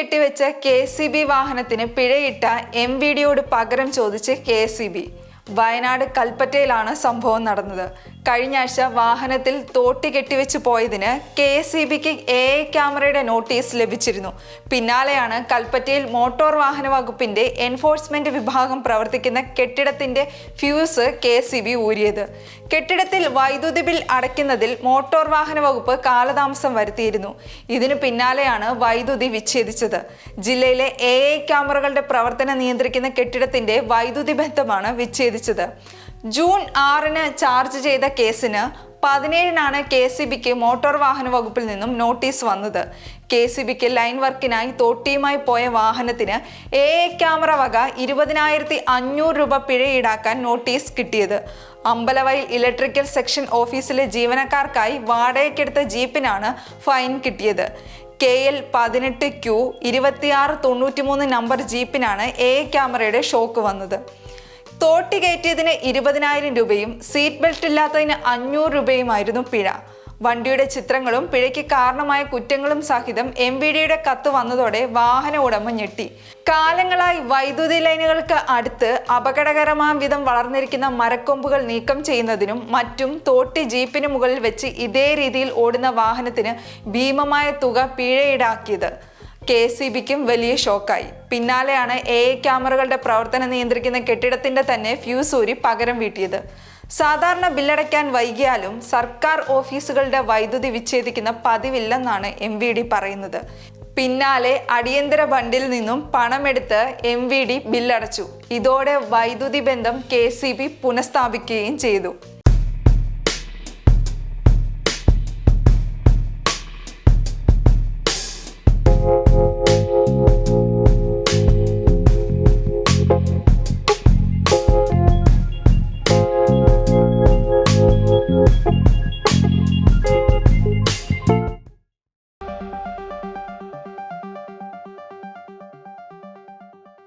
കെട്ടിവെച്ച KSEB. വാഹനത്തിന് പിഴയിട്ട എം.വി.ഡിയോട് പകരം ചോദിച്ച് കെ.എസ്.ഇ.ബി. വയനാട് കൽപ്പറ്റയിലാണ് സംഭവം നടന്നത്. കഴിഞ്ഞ ആഴ്ച വാഹനത്തിൽ തോട്ടി കെട്ടിവെച്ച് പോയതിന് കെ.എസ്.ഇ.ബിക്ക് AI ക്യാമറയുടെ നോട്ടീസ് ലഭിച്ചിരുന്നു. പിന്നാലെയാണ് കൽപ്പറ്റയിൽ മോട്ടോർ വാഹന വകുപ്പിന്റെ എൻഫോഴ്സ്മെന്റ് വിഭാഗം പ്രവർത്തിക്കുന്ന കെട്ടിടത്തിന്റെ ഫ്യൂസ് കെ.എസ്.ഇ.ബി. ഊരിയത്. കെട്ടിടത്തിൽ വൈദ്യുതി ബിൽ അടയ്ക്കുന്നതിൽ മോട്ടോർ വാഹന വകുപ്പ് കാലതാമസം വരുത്തിയിരുന്നു. ഇതിനു പിന്നാലെയാണ് വൈദ്യുതി വിച്ഛേദിച്ചത്. ജില്ലയിലെ AI ക്യാമറകളുടെ പ്രവർത്തനം നിയന്ത്രിക്കുന്ന കെട്ടിടത്തിന്റെ വൈദ്യുതി ബന്ധമാണ് വിച്ഛേദിച്ചത്. ജൂൺ 6-ന് ചാർജ് ചെയ്ത കേസിന് 17-നാണ് കെ.എസ്.ഇ.ബിക്ക് മോട്ടോർ വാഹന വകുപ്പിൽ നിന്നും നോട്ടീസ് വന്നത്. കെ.എസ്.ഇ.ബിക്ക് ലൈൻ വർക്കിനായി തോട്ടിയുമായി പോയ വാഹനത്തിന് AI ക്യാമറ വക 20,500 രൂപ പിഴ ഈടാക്കാൻ നോട്ടീസ് കിട്ടിയത്. അമ്പലവയൽ ഇലക്ട്രിക്കൽ സെക്ഷൻ ഓഫീസിലെ ജീവനക്കാർക്കായി വാടകയ്ക്കെടുത്ത ജീപ്പിനാണ് ഫൈൻ കിട്ടിയത്. KL 18Q 2693 നമ്പർ ജീപ്പിനാണ് AI ക്യാമറയുടെ ഷോക്ക് വന്നത്. തോട്ടി കയറ്റിയതിന് 20,000 രൂപയും സീറ്റ് ബെൽറ്റ് ഇല്ലാത്തതിന് 500 രൂപയുമായിരുന്നു പിഴ. വണ്ടിയുടെ ചിത്രങ്ങളും പിഴയ്ക്ക് കാരണമായ കുറ്റങ്ങളും സഹിതം എം.വി.ഡിയുടെ കത്ത് വന്നതോടെ വാഹന ഉടമ ഞെട്ടി. കാലങ്ങളായി വൈദ്യുതി ലൈനുകൾക്ക് അടുത്ത് അപകടകരമാം വിധം വളർന്നിരിക്കുന്ന മരക്കൊമ്പുകൾ നീക്കം ചെയ്യുന്നതിനും മറ്റും തോട്ടി ജീപ്പിന് മുകളിൽ വെച്ച് ഇതേ രീതിയിൽ ഓടുന്ന വാഹനത്തിന് ഭീമമായ തുക പിഴ ഈടാക്കിയത് കെ.എസ്.ഇ.ബിക്കും വലിയ ഷോക്കായി. പിന്നാലെയാണ് AI ക്യാമറകളുടെ പ്രവർത്തനം നിയന്ത്രിക്കുന്ന കെട്ടിടത്തിന്റെ തന്നെ ഫ്യൂസ് ഊരി പകരം വീട്ടിയത്. സാധാരണ ബില്ലടയ്ക്കാൻ വൈകിയാലും സർക്കാർ ഓഫീസുകളുടെ വൈദ്യുതി വിച്ഛേദിക്കുന്ന പതിവില്ലെന്നാണ് എം.വി.ഡി. പറയുന്നത്. പിന്നാലെ അടിയന്തര ഫണ്ടിൽ നിന്നും പണമെടുത്ത് എം.വി.ഡി. ബില്ലടച്ചു. ഇതോടെ വൈദ്യുതി ബന്ധം കെ.എസ്.ഇ.ബി. പുനഃസ്ഥാപിക്കുകയും ചെയ്തു. Thank you.